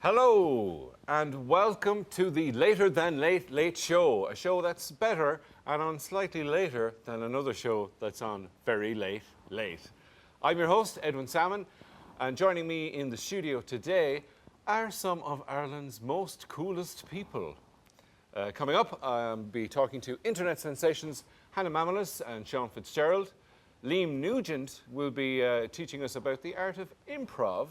Hello and welcome to the Later Than Late Late Show, a show that's better and on slightly later than another show that's on very late late. I'm your host, Edwin Sammon, and joining me in the studio today are some of Ireland's most coolest people. Coming up, I'll be talking to internet sensations Hannah Mamalis and Fitzgerald. Liam Nugent will be teaching us about the art of improv.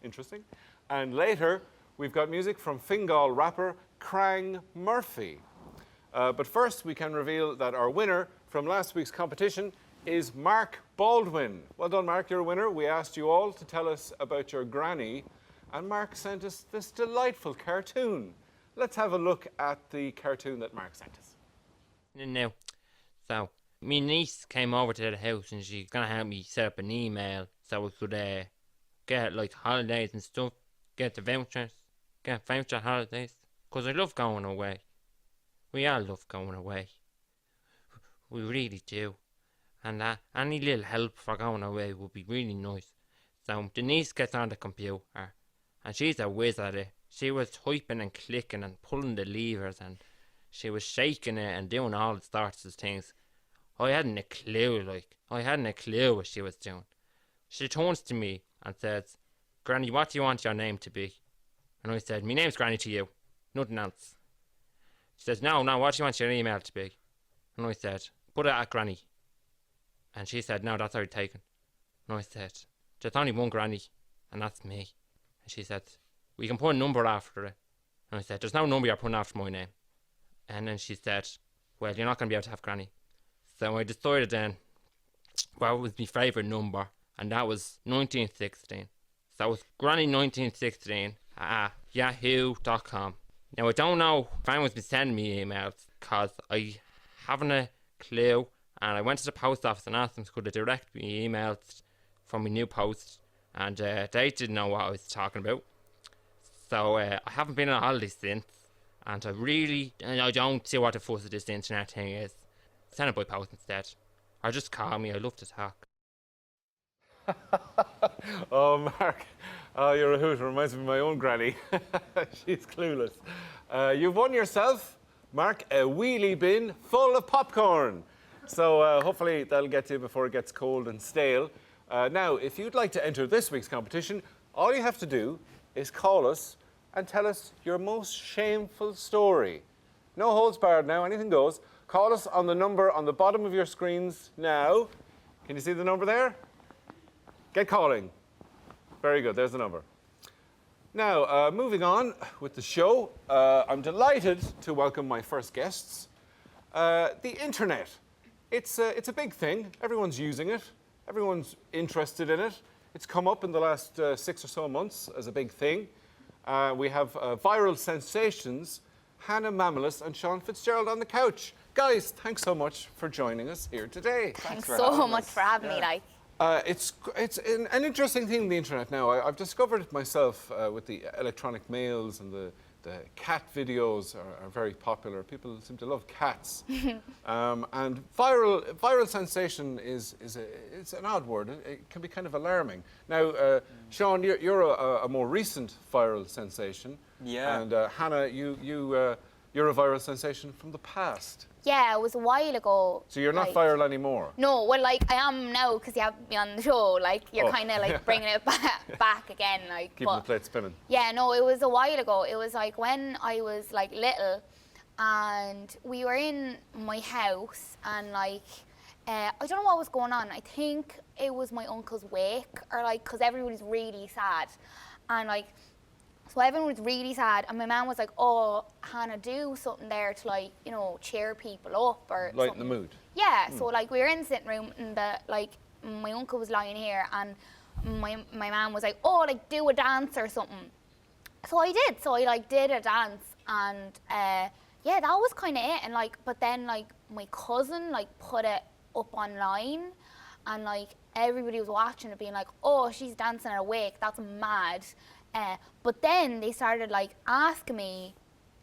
Interesting. And later, we've got music from Fingal rapper Krang Murphy. But first, we can reveal that our winner from last week's competition is Mark Baldwin. Well done, Mark, you're a winner. We asked you all to tell us about your granny, and Mark sent us this delightful cartoon. Let's have a look at the cartoon that Mark sent us. Now, so, my niece came over to the house and she's gonna help me set up an email so we could get like holidays and stuff, get the vouchers, get voucher holidays, because I love going away. We all love going away. We really do. And any little help for going away would be really nice. So Denise gets on the computer and she's a whiz at it. She was typing and clicking and pulling the levers and she was shaking it and doing all sorts of things. I hadn't a clue what she was doing. She turns to me and says, "Granny, what do you want your name to be?" And I said, "My name's Granny to you, nothing else." She says, No, what do you want your email to be?" And I said, "Put it at Granny." And she said, "No, that's already taken." And I said, "There's only one Granny, and that's me." And she said, "We can put a number after it." And I said, "There's no number you're putting after my name." And then she said, "Well, you're not going to be able to have Granny." So I decided then what was my favourite number, and that was 1916. So it's Granny 1916 at yahoo.com. Now I don't know if anyone's been sending me emails because I haven't a clue, and I went to the post office and asked them could they direct me emails from my new post, and they didn't know what I was talking about. So I haven't been on holiday since, and I don't see what the fuss of this internet thing is. Send it by post instead, or just call me. I love to talk. Oh, Mark, you're a hoot. It reminds me of my own granny. She's clueless. You've won yourself, Mark, a wheelie bin full of popcorn. So hopefully that'll get to you before it gets cold and stale. Now, if you'd like to enter this week's competition, all you have to do is call us and tell us your most shameful story. No holds barred now, anything goes. Call us on the number on the bottom of your screens now. Can you see the number there? Get calling. Very good, there's the number. Now, moving on with the show, I'm delighted to welcome my first guests. The internet. It's a big thing. Everyone's using it. Everyone's interested in it. It's come up in the last 6 or so months as a big thing. We have viral sensations, Hannah Mamalis and Fitzgerald on the couch. Guys, thanks so much for joining us here today. Thanks so much for having me. It's an interesting thing, the internet now. I've discovered it myself with the electronic mails, and the cat videos are very popular. People seem to love cats. And viral sensation is an odd word. It can be kind of alarming. Now, Sean, you're a more recent viral sensation. Yeah. And Hannah, you're a viral sensation from the past. Yeah, it was a while ago. So you're not viral anymore? No, well, I am now because you have me on the show. You're kind of bringing it back again. Keeping the plate spinning. Yeah, no, it was a while ago. It was when I was little, and we were in my house, and I don't know what was going on. I think it was my uncle's wake, or because everybody's really sad, and so everyone was really sad, and my mum was like, "Oh, Hannah, do something there to cheer people up or lighten the mood." Yeah, so we were in the sitting room, and my uncle was lying here, and my mum was like, "Oh, do a dance or something." So I did. So I did a dance, and yeah, that was kind of it. And but then my cousin put it up online, and everybody was watching it, being like, "Oh, she's dancing at a wake. That's mad." But then they started asking me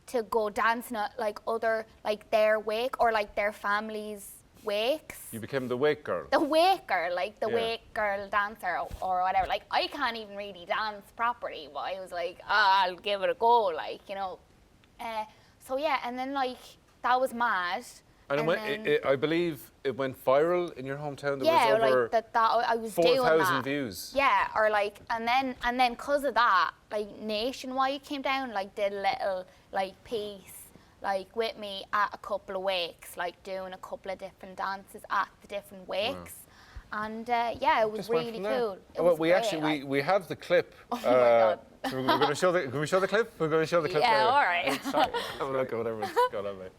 to go dancing at other their wake or their family's wakes. You became the wake girl. The wake girl, like the Yeah. wake girl dancer or whatever. Like, I can't even really dance properly, but I was like, I'll give it a go, like, you know. So yeah, and then like, that was mad. And I believe it went viral in your hometown. There Yeah, was over like that I was doing 4,000 that. views. Yeah, or like, and then because of that, like Nationwide came down, like did a little like piece, like with me at a couple of wakes, like doing a couple of different dances at the different wakes. And yeah, it was Just went really from there. cool. It Well, was we great, actually like. we have the clip. Oh my God. So we're going to show the. Can we show the clip? We're going to show the clip. Yeah, there. all right. Sorry, have a look at whatever's going on, mate.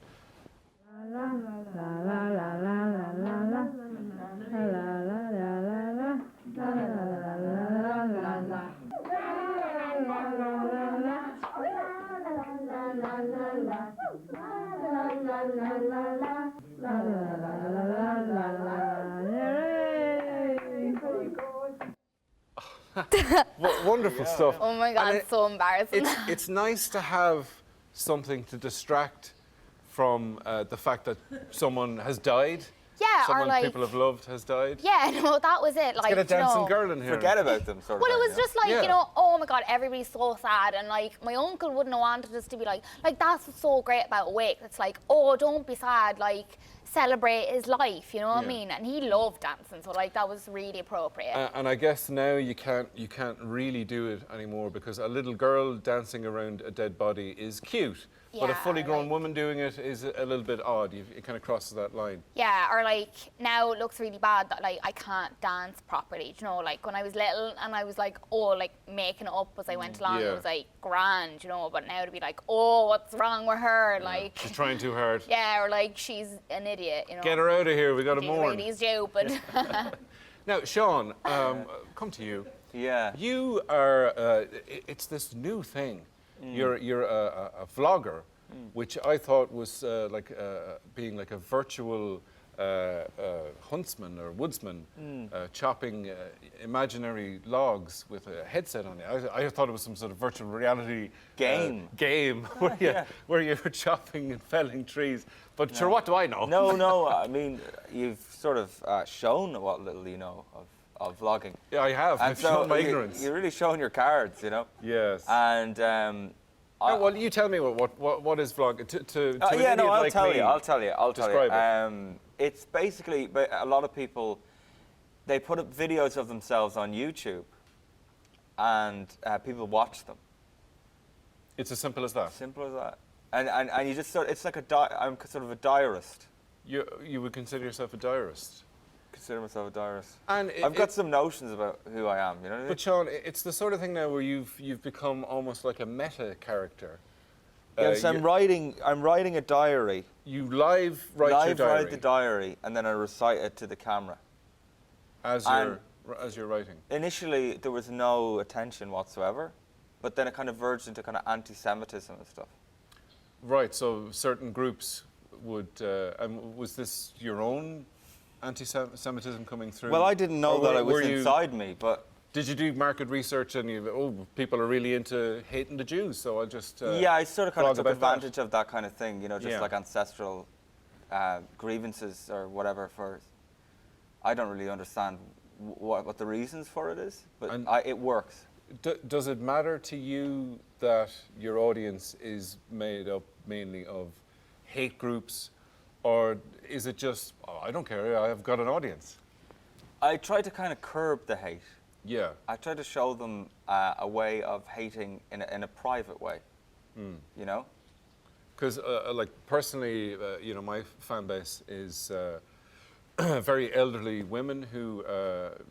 Wonderful stuff. Oh my God, And it's so embarrassing. It's nice to have something to distract from the fact that someone has died. Yeah, or Someone like- people have loved has died. Yeah, no, that was it. Like, Get a dancing you know, girl in here. Forget about them, sort of. Well, it thing, was you know? just like, Yeah. you know, oh my God, everybody's so sad. And like, my uncle wouldn't have wanted us to be like, that's what's so great about Wake. It's like, oh, don't be sad, like, celebrate his life, you know what I Yeah. mean? And he loved dancing, so like, that was really appropriate. And I guess now you can't really do it anymore because a little girl dancing around a dead body is cute, but a Yeah, fully grown like- woman doing it is a little bit odd. It kind of crosses that line. Yeah, or like, now it looks really bad that like, I can't dance properly, you know? Like, when I was little and I was like, oh, like, making it up as I went along, Yeah. it was like, grand, you know? But now to be like, oh, what's wrong with her? Like, She's trying too hard. yeah, or like, she's an idiot, you know? Get her out of here. We got to She's mourn. really stupid. Now, Sean, come to you. Yeah. You are. It's this new thing. You're a vlogger, which I thought was like being like a virtual huntsman or woodsman, chopping imaginary logs with a headset on it. I thought it was some sort of virtual reality game where you're chopping and felling trees. But sure, what do I know? No, I mean, you've sort of shown what little you know of vlogging. Yeah, I have. And I've shown my you- ignorance. You're really showing your cards, you know? Yes. And No, well, you tell me what is vlogging to an yeah, no, idiot I'll like tell me. you. I'll tell you. Describe it. It's basically a lot of people. They put up videos of themselves on YouTube, and people watch them. It's as simple as that. Simple as that. And you just it's like I'm sort of a diarist. You would consider yourself a diarist. Consider myself a diarist. And I've got some notions about who I am. You know what I mean? But Sean, it's the sort of thing now where you've become almost like a meta character. Yes, I'm writing a diary. You live write your diary Write the diary, and then I recite it to the camera. as and- you're writing. Initially, there was no attention whatsoever, but then it kind of verged into kind of anti-Semitism and stuff. Right. So certain groups would. Was this your own anti-Semitism coming through? Well, I didn't know Or that it was were you- inside me, but Did you do market research and people are really into hating the Jews, so I'll just yeah, I sort of kind blog of took about that. advantage of that kind of thing, you know, just Yeah. like ancestral grievances or whatever. I don't really understand what the reasons for it is, but And- it works. Does it matter to you that your audience is made up mainly of hate groups, or is it just, I don't care, I've got an audience? I try to kind of curb the hate. Yeah. I try to show them a way of hating in a private way, you know? Because, like, personally, my fan base is very elderly women who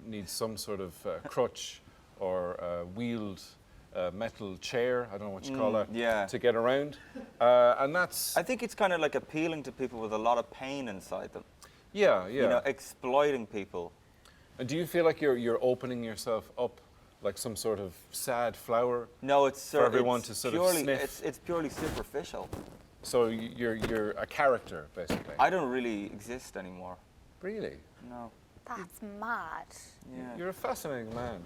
need some sort of crutch or wheeled metal chair, I don't know what you call that, yeah. to get around. And that's, I think it's kind of like appealing to people with a lot of pain inside them, yeah. you know, exploiting people. And do you feel like you're opening yourself up like some sort of sad flower? No, it's For everyone it's to sort of purely, sniff. It's purely superficial. So you're a character, basically. I don't really exist anymore. Really? No. That's mad. Yeah. You're a fascinating man.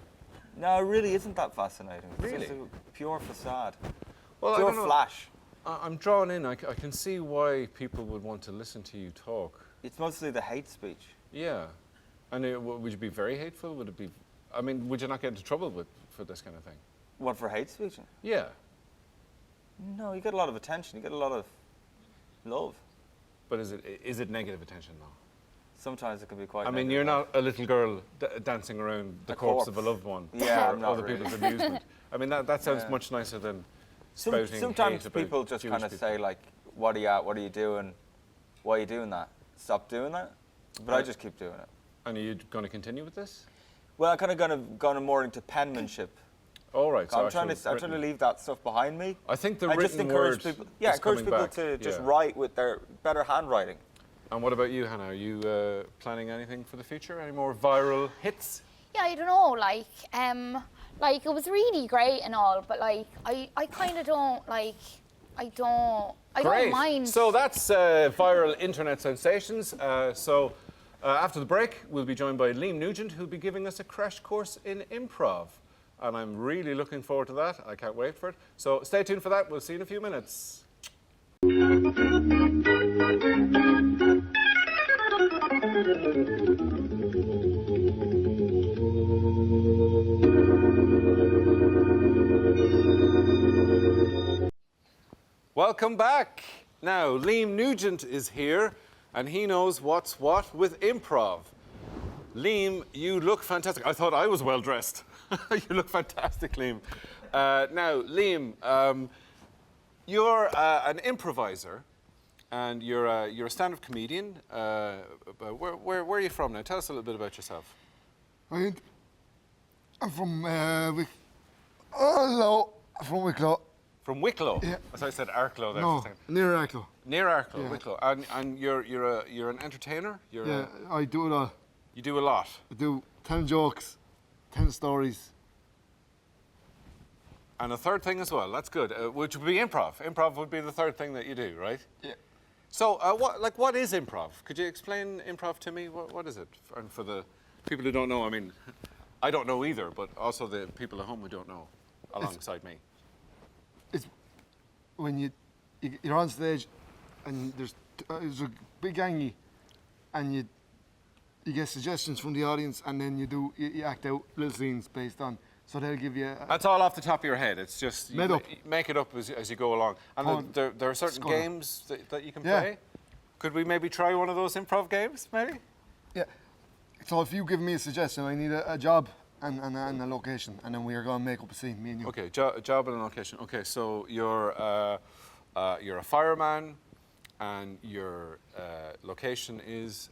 No, it really isn't that fascinating. It's Really? just a pure facade. Well, I Pure don't know. flash. I'm drawn in. I can see why people would want to listen to you talk. It's mostly the hate speech. Yeah. And would you be very hateful? Would it be... I mean, would you not get into trouble for this kind of thing? What, for hate speech? Yeah. No, you get a lot of attention. You get a lot of love. But is it negative attention, though? Sometimes it can be quite I mean, negative. you're not a little girl dancing around the corpse of a loved one. Yeah, for I'm not other really. people's amusement. I mean, that sounds much nicer than spouting Sometimes hate about people just Jewish kind of people. say, like, what are you at? What are you doing? Why are you doing that? Stop doing that. But I just keep doing it. And are you going to continue with this? Well, I'm kind of gone more into penmanship. All right. So I'm trying to leave that stuff behind me. I think the I just written encourage word people. is Yeah, encourage coming people back. to just Yeah. write with their better handwriting. And what about you, Hannah? Are you planning anything for the future? Any more viral hits? Yeah, I don't know, like it was really great and all, but like I kind of don't like I don't mind. So that's viral internet sensations. After the break, we'll be joined by Liam Nugent, who'll be giving us a crash course in improv. And I'm really looking forward to that. I can't wait for it. So stay tuned for that. We'll see you in a few minutes. Welcome back. Now, Liam Nugent is here, and he knows what's what with improv. Liam, you look fantastic. I thought I was well dressed. You look fantastic, Liam. Now, Liam, you're an improviser, and you're a stand-up comedian. But where are you from now? Tell us a little bit about yourself. I'm from from Wicklow. From Wicklow. Yeah. As I said, Arklow there. No, for a second. near Wicklow. Near Arklow, Yeah. Wicklow. And you're an entertainer. Yeah, I do it all. You do a lot. I do 10 jokes, 10 stories. And a third thing as well. That's good. Which would be improv. Improv would be the third thing that you do, right? Yeah. So, what is improv? Could you explain improv to me? What is it? And for the people who don't know, I mean, I don't know either, but also the people at home who don't know, alongside me. It's when you're on stage and there's a big gangy and you get suggestions from the audience and then you act out little scenes based on, so they'll give you That's all off the top of your head. It's just Made up. make it up as you go along. And Fun. there are certain Scholar. games that you can Yeah. play. Could we maybe try one of those improv games, maybe? yeah. So if you give me a suggestion, I need a job and a location, and then we are going to make up a scene, me and you. Okay, job and location. Okay, so you're a fireman, and your location is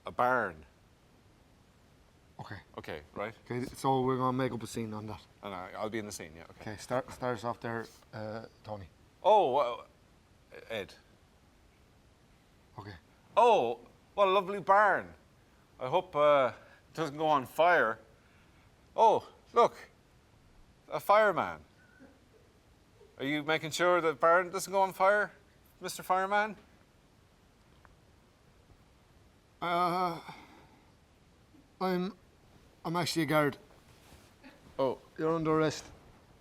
a barn. Okay. Okay, right? Okay, so we're going to make up a scene on that. And I'll be in the scene. Yeah. Okay. Okay, start us off there, Tony. Oh, Ed. Okay. Oh, what a lovely barn. I hope it doesn't go on fire. Oh, look, a fireman. Are you making sure the barn doesn't go on fire, Mr. Fireman? I'm actually a guard. Oh, You're under arrest.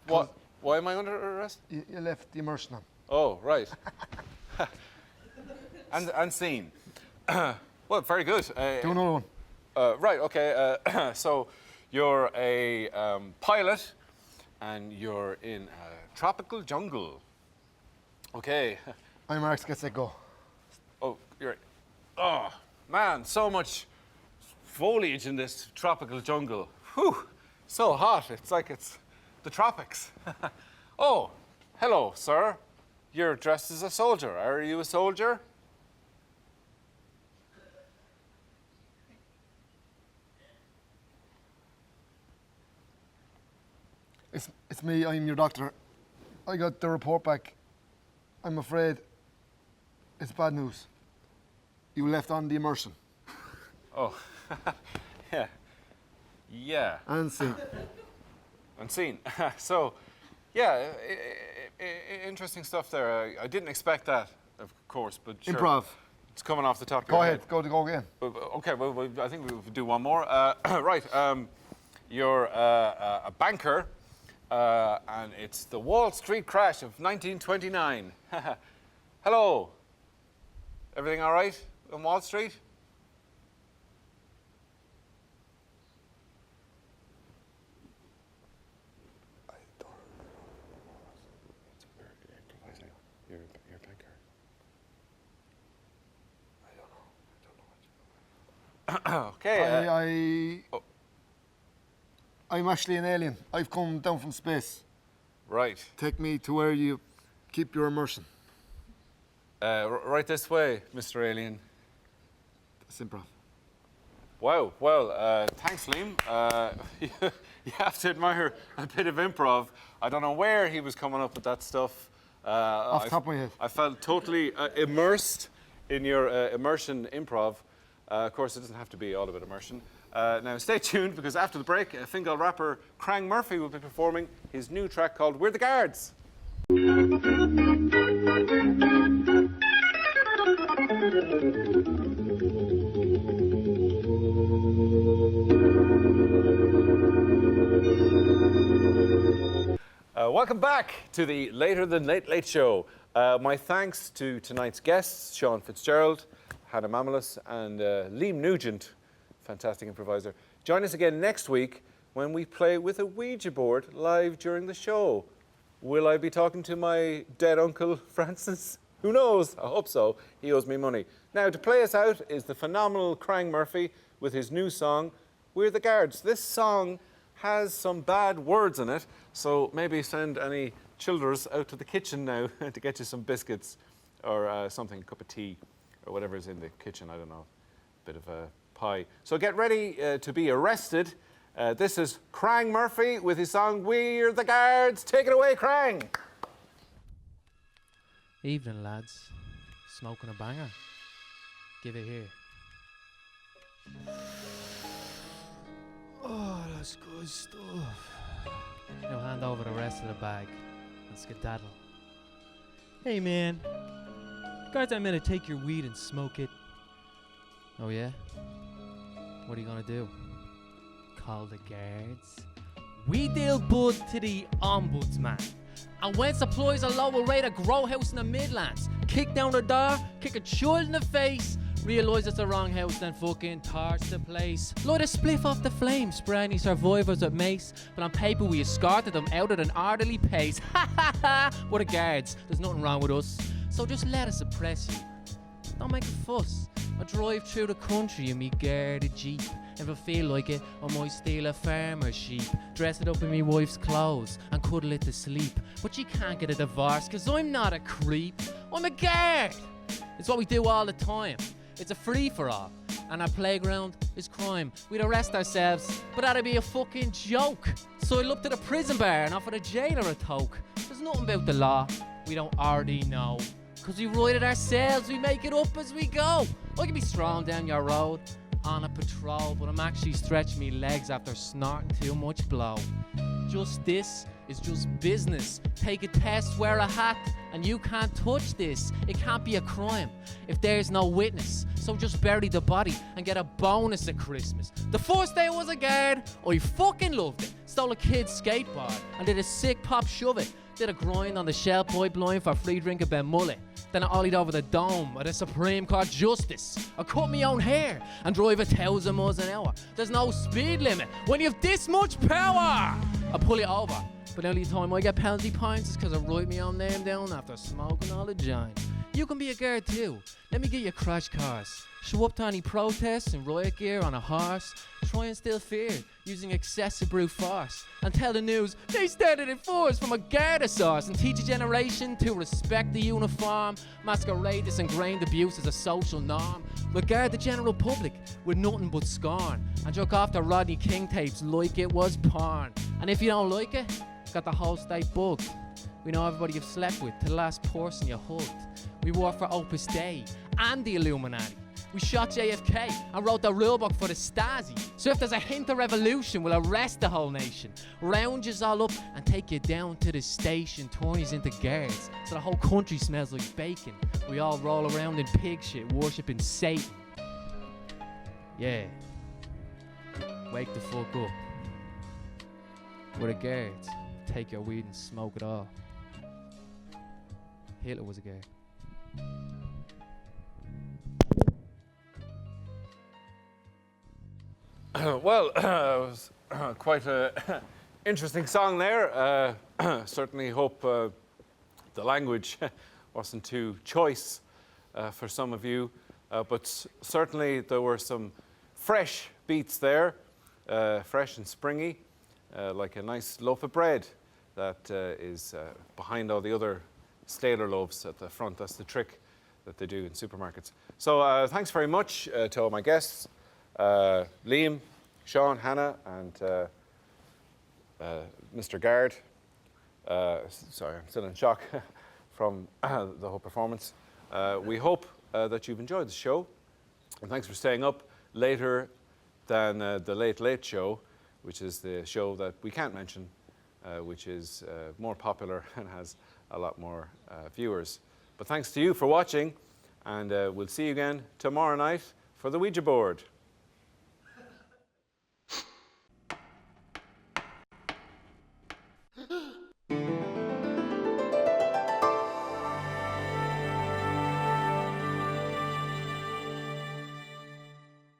what? Why am I under arrest? You left the immersion on. Oh, right. and scene. Well, very good. Do another one. Right, okay. So you're a pilot and you're in a tropical jungle. Okay. I'm Marks, get set, go. Oh, you're. Oh, man, so much foliage in this tropical jungle. Whew, so hot. It's like it's the tropics. Oh, hello, sir. You're dressed as a soldier. Are you a soldier? It's me, I'm your doctor. I got the report back. I'm afraid it's bad news. You left on the immersion. Oh, yeah. Yeah. And scene. And scene. So, yeah, interesting stuff there. I didn't expect that, of course, but sure. Improv. It's coming off the top of Go your ahead, head. go again. Okay, well, I think we'll do one more. Right, you're a banker, and it's the Wall Street crash of 1929. Hello. Everything all right on Wall Street? You're a banker. I don't know. Okay. I'm actually an alien. I've come down from space. Right. Take me to where you keep your immersion. Right this way, Mr. Alien. That's improv. Wow. Well, thanks, Liam. You have to admire a bit of improv. I don't know where he was coming up with that stuff. Off the top of my head. I felt totally immersed in your immersion improv. Of course, it doesn't have to be all about immersion. Now, stay tuned, because after the break, Fingal rapper Krang Murphy will be performing his new track called We're the Guards. Welcome back to the Later Than Late Late Show. My thanks to tonight's guests, Sean Fitzgerald, Hannah Mamalis, and Liam Nugent, fantastic improviser. Join us again next week when we play with a Ouija board live during the show. Will I be talking to my dead uncle, Francis? Who knows? I hope so. He owes me money. Now, to play us out is the phenomenal Krang Murphy with his new song, We're the Guards. This song has some bad words in it, so maybe send any childers out to the kitchen now to get you some biscuits or something, a cup of tea or whatever is in the kitchen, I don't know, a bit of a pie. So get ready to be arrested. This is Krang Murphy with his song We're the Guards. Take it away, Krang. Evening, lads. Smoking a banger. Give it here. Oh, that's good stuff. Now hand over the rest of the bag and skedaddle. Hey, man. Guards, I'm gonna take your weed and smoke it. Oh, yeah? What are you gonna do? Call the guards? We deal bud to the ombudsman. And when supplies a lower rate of grow house in the Midlands, kick down the door, kick a child in the face, realise it's the wrong house, then fucking torch the place. Light a spliff off the flame, spray any survivors with mace, but on paper we escorted them out at an orderly pace. Ha ha ha! We're the guards, there's nothing wrong with us, so just let us oppress you. Don't make a fuss. I drive through the country in me guarded Jeep. If I feel like it, I might steal a farmer's sheep, dress it up in me wife's clothes and cuddle it to sleep. But she can't get a divorce, cause I'm not a creep. I'm a guard. It's what we do all the time. It's a free-for-all. And our playground is crime. We'd arrest ourselves, but that'd be a fucking joke. So I look to the prison bar and offer the jailer a toke. There's nothing about the law we don't already know. Cause we write it ourselves, we make it up as we go. I can be strolling down your road on a patrol, but I'm actually stretching me legs after snorting too much blow. Just this is just business. Take a test, wear a hat, and you can't touch this. It can't be a crime if there's no witness. So just bury the body and get a bonus at Christmas. The first day I was a guard, I fucking loved it. Stole a kid's skateboard and did a sick pop shove it. Did a grind on the shell pipeline for a free drink of Ben Mullet. Then I ollied over the dome of the Supreme Court Justice. I cut my own hair and drive 1,000 miles an hour. There's no speed limit when you have this much power. I pull it over, but the only time I get penalty points is because I write my own name down after smoking all the joint. You can be a guard too. Let me get you a crash course. Show up to any protests in riot gear on a horse. Try and still fear using excessive brute force. And tell the news they started it first from a Garda source. And teach a generation to respect the uniform. Masquerade this ingrained abuse as a social norm. Regard the general public with nothing but scorn. And jerk off the Rodney King tapes like it was porn. And if you don't like it, got the whole state bugged. We know everybody you've slept with to the last person you hugged. We worked for Opus Dei and the Illuminati. We shot JFK and wrote the rulebook for the Stasi. So if there's a hint of revolution, we'll arrest the whole nation. Round you all up and take you down to the station. Turn you into guards so the whole country smells like bacon. We all roll around in pig shit, worshipping Satan. Yeah. Wake the fuck up. We're the guards. take your weed and smoke it all. Hitler was a gay. Well, it was quite an interesting song there. Certainly hope the language wasn't too choice for some of you, but certainly there were some fresh beats there, fresh and springy, like a nice loaf of bread that is behind all the other Staler loaves at the front. That's the trick that they do in supermarkets. So thanks very much to all my guests, Liam, Sean, Hannah, and Mr. Guard. Sorry, I'm still in shock from the whole performance. We hope that you've enjoyed the show, and thanks for staying up later than the Late Late Show, which is the show that we can't mention, which is more popular and has a lot more viewers. But thanks to you for watching, and we'll see you again tomorrow night for the Ouija board.